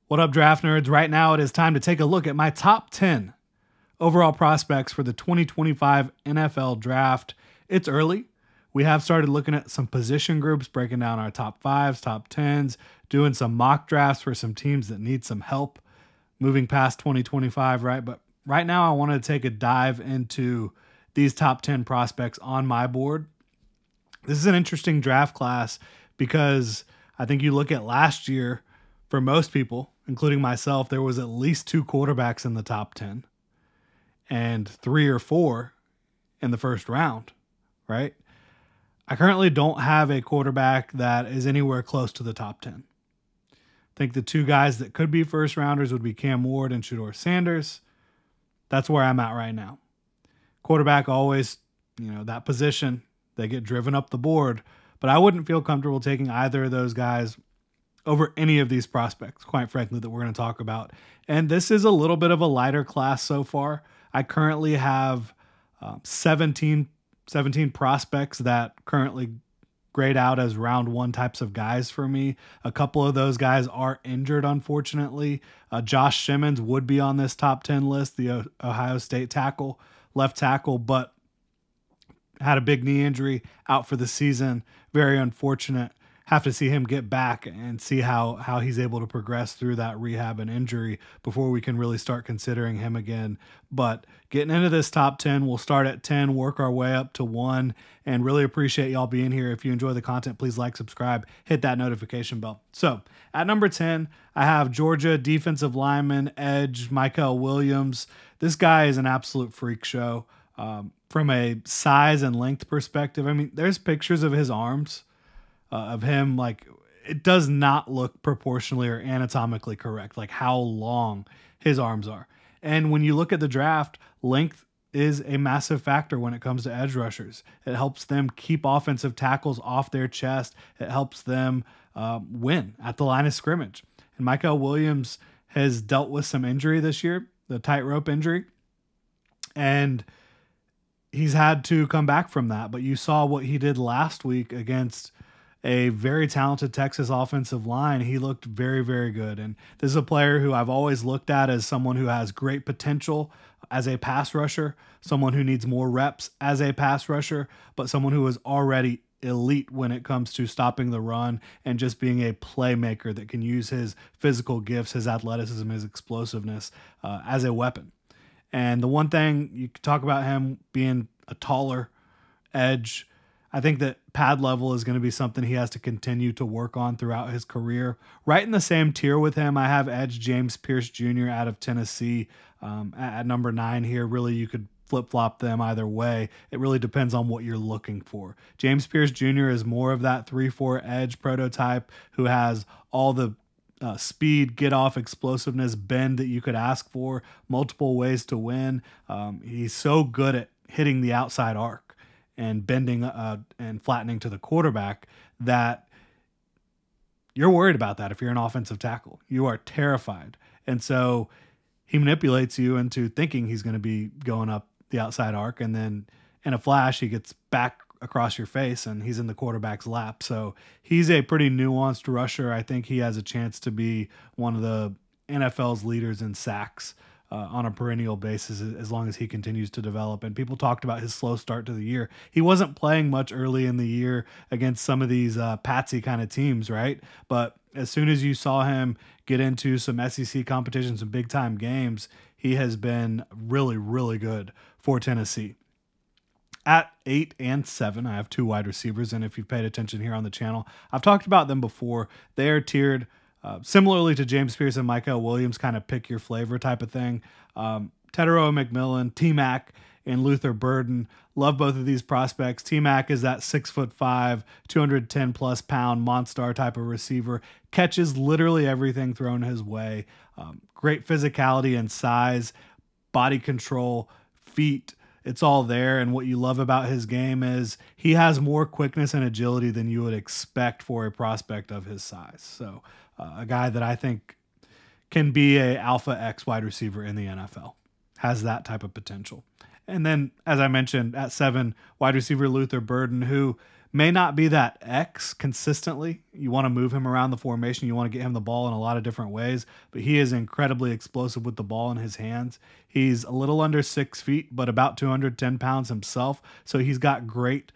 What up, draft nerds? Right now, it is time to take a look at my top 10 overall prospects for the 2025 NFL Draft. It's early. We have started looking at some position groups, breaking down our top fives, top 10s, doing some mock drafts for some teams that need some help moving past 2025, right? But right now, I want to take a dive into these top 10 prospects on my board. This is an interesting draft class because I think you look at last year, for most people, including myself, there was at least 2 quarterbacks in the top 10 and 3 or 4 in the first round, right? I currently don't have a quarterback that is anywhere close to the top 10. I think the 2 guys that could be first rounders would be Cam Ward and Shedeur Sanders. That's where I'm at right now. Quarterback always, that position, they get driven up the board, but I wouldn't feel comfortable taking either of those guys over any of these prospects, quite frankly, that we're going to talk about. And this is a little bit of a lighter class so far. I currently have 17 prospects that currently grade out as round 1 types of guys for me. A couple of those guys are injured, unfortunately. Josh Simmons would be on this top 10 list, the Ohio State tackle, left tackle, but had a big knee injury, out for the season. Very unfortunate. Have to see him get back and see how he's able to progress through that rehab and injury before we can really start considering him again. But getting into this top 10, we'll start at 10, work our way up to 1, and really appreciate y'all being here. If you enjoy the content, please like, subscribe, hit that notification bell. So at number 10, I have Georgia defensive lineman, edge, Michael Williams. This guy is an absolute freak show. From a size and length perspective, I mean, there's pictures of his arms, of him, like, it does not look proportionally or anatomically correct, like how long his arms are. And when you look at the draft, length is a massive factor when it comes to edge rushers. It helps them keep offensive tackles off their chest. It helps them win at the line of scrimmage. And Michael Williams has dealt with some injury this year, the tightrope injury, and he's had to come back from that. But you saw what he did last week against a very talented Texas offensive line. He looked very, very good. And this is a player who I've always looked at as someone who has great potential as a pass rusher, someone who needs more reps as a pass rusher, but someone who is already elite when it comes to stopping the run and just being a playmaker that can use his physical gifts, his athleticism, his explosiveness as a weapon. And the one thing you could talk about him being a taller edge, I think that pad level is going to be something he has to continue to work on throughout his career. Right in the same tier with him, I have edge James Pierce Jr. out of Tennessee at number 9 here. Really, you could flip-flop them either way. It really depends on what you're looking for. James Pierce Jr. is more of that 3-4 edge prototype who has all the speed, get off, explosiveness, bend that you could ask for, multiple ways to win. He's so good at hitting the outside arc and bending and flattening to the quarterback that you're worried about that if you're an offensive tackle. You are terrified. And so he manipulates you into thinking he's going to be going up the outside arc, and then in a flash, he gets back across your face and he's in the quarterback's lap. So he's a pretty nuanced rusher. I think he has a chance to be one of the NFL's leaders in sacks on a perennial basis as long as he continues to develop. And people talked about his slow start to the year. He wasn't playing much early in the year against some of these patsy kind of teams, right? But as soon as you saw him get into some SEC competitions and big time games, he has been really, really good for Tennessee. At 8 and 7, I have 2 wide receivers, and if you've paid attention here on the channel, I've talked about them before. They are tiered similarly to James Pierce and Michael Williams, kind of pick your flavor type of thing. TeVon McMillan, T-Mac, and Luther Burton. Love both of these prospects. T-Mac is that 6'5", 210 plus pound monster type of receiver. Catches literally everything thrown his way. Great physicality and size, body control, feet. It's all there. And what you love about his game is he has more quickness and agility than you would expect for a prospect of his size. So a guy that I think can be a alpha X wide receiver in the NFL. Has that type of potential. And then, as I mentioned, at 7, wide receiver Luther Burton, who May not be that X consistently. You want to move him around the formation. You want to get him the ball in a lot of different ways, but he is incredibly explosive with the ball in his hands. He's a little under 6 feet, but about 210 pounds himself. So he's got great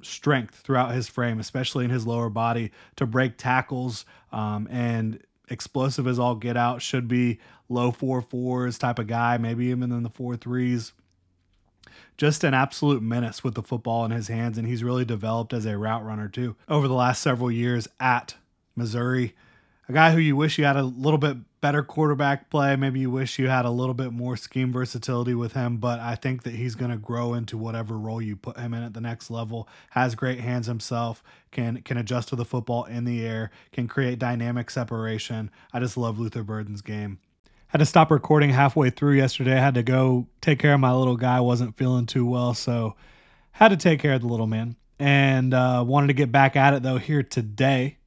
strength throughout his frame, especially in his lower body, to break tackles, and explosive as all get out. Should be low 4.4s type of guy, maybe even in the 4.3s. Just an absolute menace with the football in his hands, and he's really developed as a route runner too over the last several years at Missouri. A guy who you wish you had a little bit better quarterback play. Maybe you wish you had a little bit more scheme versatility with him, but I think that he's going to grow into whatever role you put him in at the next level. Has great hands himself, can adjust to the football in the air, can create dynamic separation. I just love Luther Burden's game. Had to stop recording halfway through yesterday. I had to go take care of my little guy. Wasn't feeling too well, so had to take care of the little man. And wanted to get back at it, though, here today.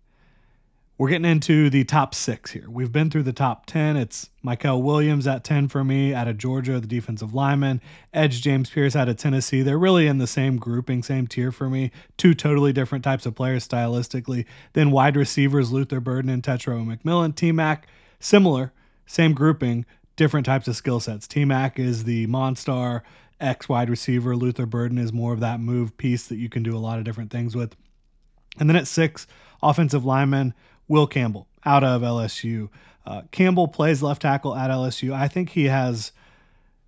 We're getting into the top 6 here. We've been through the top 10. It's Mykel Williams at 10 for me, out of Georgia, the defensive lineman. Edge James Pierce out of Tennessee. They're really in the same grouping, same tier for me. 2 totally different types of players stylistically. Then wide receivers, Luther Burden and TeVon McMillan. T-Mac, similar. Same grouping, different types of skill sets. T-Mac is the Monstar X wide receiver. Luther Burden is more of that move piece that you can do a lot of different things with. And then at 6, offensive lineman, Will Campbell out of LSU. Campbell plays left tackle at LSU. I think he has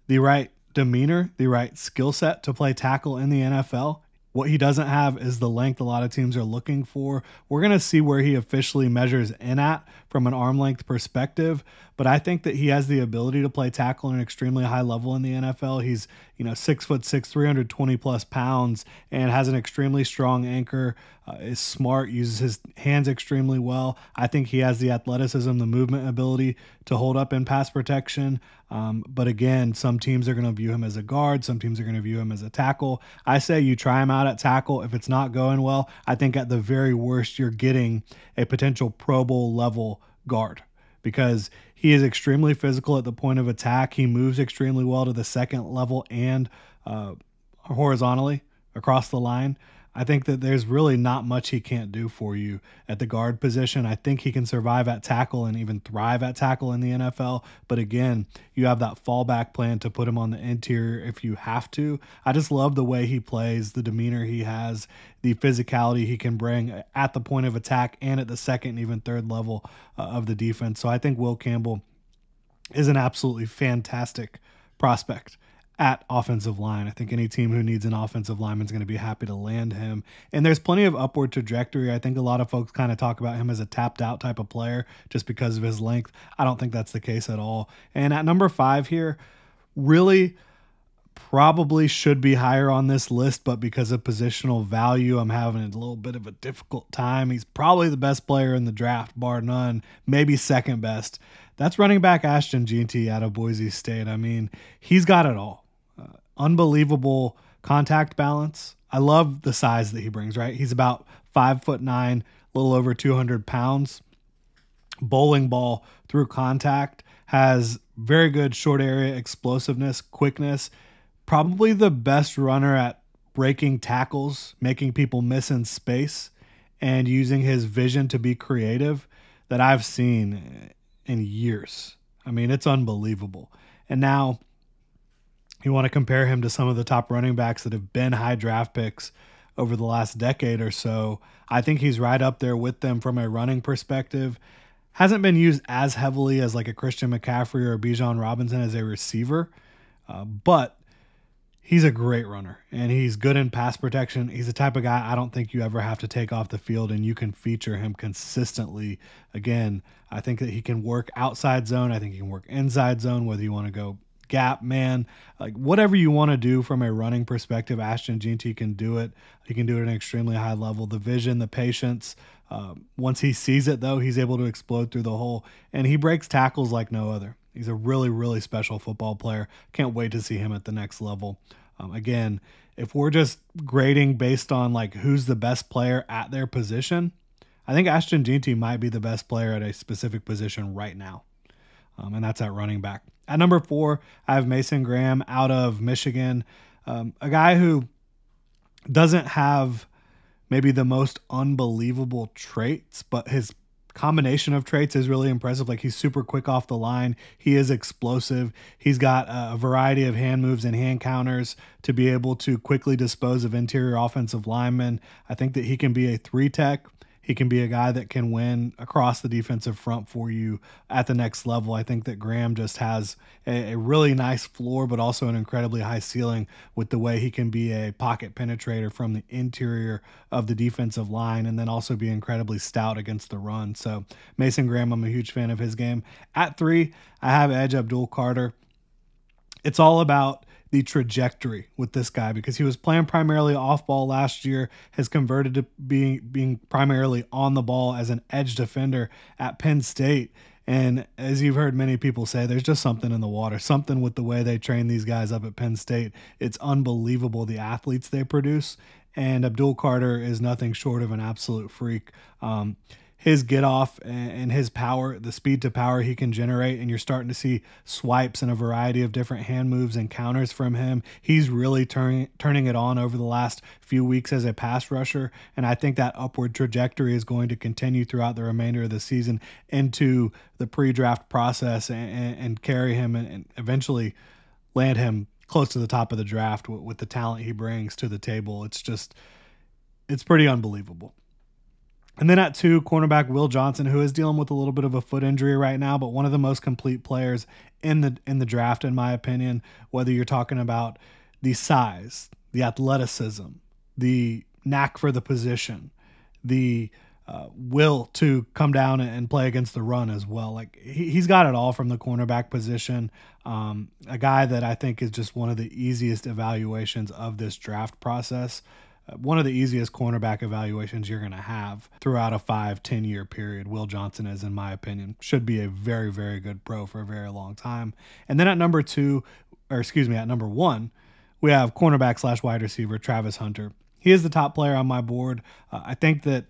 the right demeanor, the right skill set to play tackle in the NFL. What he doesn't have is the length a lot of teams are looking for. We're going to see where he officially measures in at from an arm length perspective, but I think that he has the ability to play tackle at an extremely high level in the NFL. He's 6'6", 320 plus pounds, and has an extremely strong anchor, is smart, uses his hands extremely well. I think he has the athleticism, the movement ability to hold up in pass protection. But again, some teams are going to view him as a guard. Some teams are going to view him as a tackle. I say you try him out at tackle. If it's not going well, I think at the very worst, you're getting a potential Pro Bowl level guard, because he is extremely physical at the point of attack. He moves extremely well to the second level and horizontally across the line. I think that there's really not much he can't do for you at the guard position. I think he can survive at tackle and even thrive at tackle in the NFL. But again, you have that fallback plan to put him on the interior if you have to. I just love the way he plays, the demeanor he has, the physicality he can bring at the point of attack and at the second and even third level of the defense. So I think Will Campbell is an absolutely fantastic prospect at offensive line. I think any team who needs an offensive lineman is going to be happy to land him. And there's plenty of upward trajectory. I think a lot of folks kind of talk about him as a tapped out type of player just because of his length. I don't think that's the case at all. And at number 5 here, really probably should be higher on this list, but because of positional value, I'm having a little bit of a difficult time. He's probably the best player in the draft, bar none, maybe second best. That's running back Ashton Gideon out of Boise State. I mean, he's got it all. Unbelievable contact balance. I love the size that he brings, right? He's about 5'9", a little over 200 pounds. Bowling ball through contact, has very good short area explosiveness, quickness. Probably the best runner at breaking tackles, making people miss in space, and using his vision to be creative that I've seen in years. I mean, it's unbelievable. And now you want to compare him to some of the top running backs that have been high draft picks over the last decade or so. I think he's right up there with them from a running perspective. Hasn't been used as heavily as like a Christian McCaffrey or a Bijan Robinson as a receiver, but he's a great runner, and he's good in pass protection. He's the type of guy I don't think you ever have to take off the field, and you can feature him consistently. Again, I think that he can work outside zone. I think he can work inside zone, whether you want to go gap, man, like whatever you want to do from a running perspective, Ashton Gideon can do it. He can do it at an extremely high level. The vision, the patience. Once he sees it, though, he's able to explode through the hole, and he breaks tackles like no other. He's a really, really special football player. Can't wait to see him at the next level. Again, if we're just grading based on like who's the best player at their position, I think Ashton Gideon might be the best player at a specific position right now, and that's at running back. At number 4, I have Mason Graham out of Michigan, a guy who doesn't have maybe the most unbelievable traits, but his combination of traits is really impressive. Like, he's super quick off the line. He is explosive. He's got a variety of hand moves and hand counters to be able to quickly dispose of interior offensive linemen. I think that he can be a 3-tech. He can be a guy that can win across the defensive front for you at the next level. I think that Graham just has a really nice floor, but also an incredibly high ceiling with the way he can be a pocket penetrator from the interior of the defensive line and then also be incredibly stout against the run. So Mason Graham, I'm a huge fan of his game. At 3, I have edge Abdul Carter. It's all about the trajectory with this guy because he was playing primarily off ball last year, has converted to being primarily on the ball as an edge defender at Penn State. And as you've heard many people say, there's just something in the water, something with the way they train these guys up at Penn State. It's unbelievable the athletes they produce. And Abdul Carter is nothing short of an absolute freak. His get off and his power, the speed to power he can generate, and you're starting to see swipes and a variety of different hand moves and counters from him. He's really turning it on over the last few weeks as a pass rusher, and I think that upward trajectory is going to continue throughout the remainder of the season into the pre-draft process and carry him and eventually land him close to the top of the draft with the talent he brings to the table. It's pretty unbelievable. And then at 2, cornerback Will Johnson, who is dealing with a little bit of a foot injury right now, but one of the most complete players in the draft, in my opinion, whether you're talking about the size, the athleticism, the knack for the position, the will to come down and play against the run as well. Like, he's got it all from the cornerback position. A guy that I think is just one of the easiest evaluations of this draft process. One of the easiest cornerback evaluations you're going to have throughout a 5-10 year period. Will Johnson is, in my opinion, should be a very, very good pro for a very long time. And then at number 1, we have cornerback / wide receiver Travis Hunter. He is the top player on my board. I think that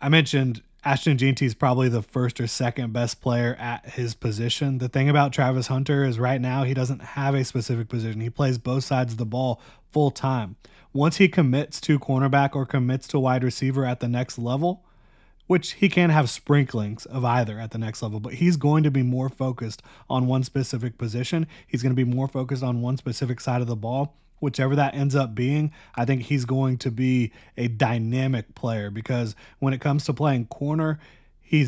I mentioned Ashton Gideon is probably the first or second best player at his position. The thing about Travis Hunter is right now he doesn't have a specific position. He plays both sides of the ball full time. Once he commits to cornerback or commits to wide receiver at the next level, which he can have sprinklings of either at the next level, but he's going to be more focused on one specific position. He's going to be more focused on one specific side of the ball. Whichever that ends up being, I think he's going to be a dynamic player because when it comes to playing corner, he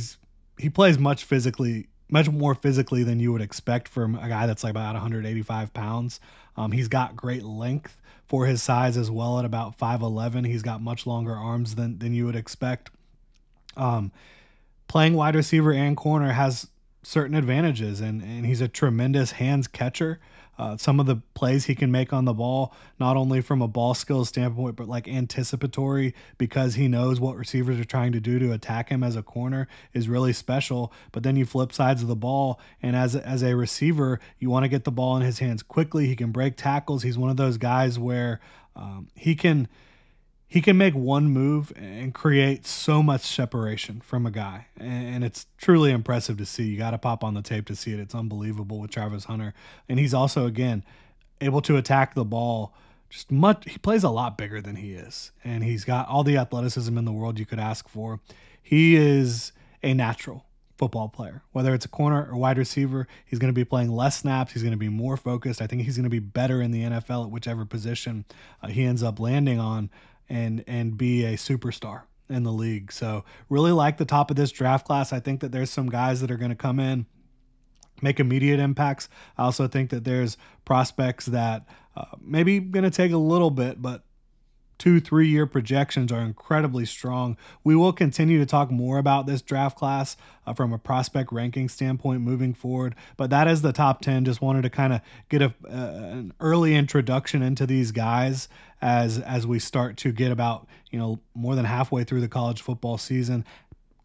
plays much more physically than you would expect from a guy that's like about 185 pounds. He's got great length for his size as well at about 5'11". He's got much longer arms than you would expect. Playing wide receiver and corner has certain advantages, and he's a tremendous hands catcher. Some of the plays he can make on the ball, not only from a ball skills standpoint, but like anticipatory because he knows what receivers are trying to do to attack him as a corner is really special. But then you flip sides of the ball, and as a receiver, you want to get the ball in his hands quickly. He can break tackles. He's one of those guys where he can make one move and create so much separation from a guy. And it's truly impressive to see. You got to pop on the tape to see it. It's unbelievable with Travis Hunter. And he's also, again, able to attack the ball he plays a lot bigger than he is. And he's got all the athleticism in the world you could ask for. He is a natural football player. Whether it's a corner or wide receiver, he's going to be playing less snaps. He's going to be more focused. I think he's going to be better in the NFL at whichever position he ends up landing on. And be a superstar in the league. So really like the top of this draft class. I think that there's some guys that are going to come in, make immediate impacts. I also think that there's prospects that maybe going to take a little bit, but 2-3 year projections are incredibly strong. We will continue to talk more about this draft class from a prospect ranking standpoint moving forward, but that is the top 10. Just wanted to kind of get an early introduction into these guys as we start to get about, more than halfway through the college football season,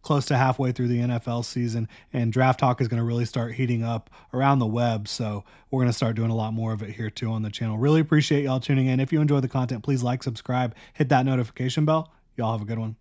close to halfway through the NFL season, and draft talk is going to really start heating up around the web. So we're going to start doing a lot more of it here too on the channel. Really appreciate y'all tuning in. If you enjoy the content, please like, subscribe, hit that notification bell. Y'all have a good one.